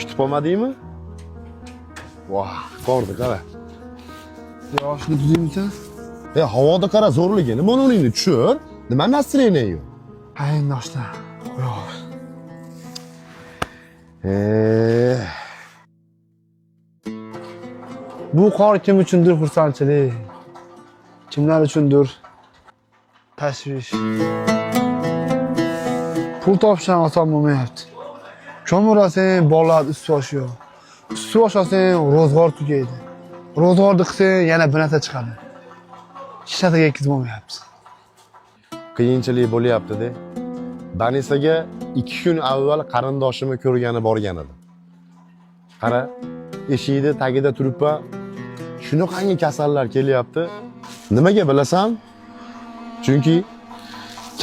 Kutib olmadingmi? Voh, ko'rdik qara. Yoshni tuzaymisan? Havoda qara zo'rligini, mana uningni tushir. Nima настроение yo'q? Hay yoshlar. Yo'q. Bu qor kim uchundir xursandchilik. Kimlar uchundir tashvish. Pul topishdan oson bo'lmayapti. Ko'mirasang, bolalar ust boshyo. Ust boshasang, ro'zg'or tugaydi. Ro'zg'orni qilsang, yana bir narsa chiqadi. Ishlatiga yetkazolmayapti. Qiyinchilik bo'lyapti-da. Banisaga 2 kun avval qarindoshimni ko'rgani borgan edim. Qara, eshikni tagida turibman. Shunaqangi kasallar kelyapti. Nimaga bilasan? Chunki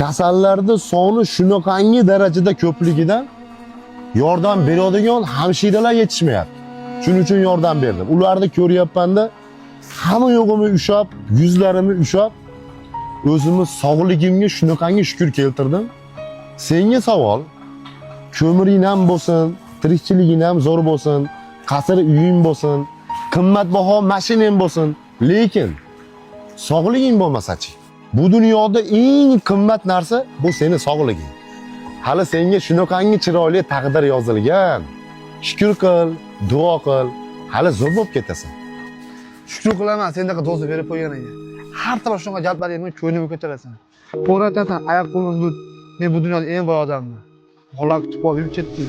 kasallarning soni shunaqangi darajada ko'pligidan yordam beradigan hamshiralar yetishmayapti. Shuning uchun yordam berdim. Ularni ko'ryapman-da, hamma yo'g'imni ushab, yuzlarimni ushab, o'zimni sog'ligimga shunaqangi shukr keltirdim. Senga savol, ko'miring ham bo'lsin, tirikchiliging ham zo'r bo'lsin, qasr uying bo'lsin, qimmatbaho mashinang bo'lsin, lekin sog'liging bo'lmasa-chi? Bu dunyoda eng qimmat narsa bu seni sog'liging. Hali senga shunaqangi chiroyli taqdir yozilgan. Shukr qil, duo qil, hali zo'r bo'lib ketasan. Shukr qilaman, sendaqa do'st berib qo'yganiga. Har to'g'ri shunga jalblayman, ko'nglimni ko'tarasan. To'g'ri aytasan, oyoq qo'lim but. Men bu dunyoda eng boy odamman. Xo'lak tutib olib ketdim.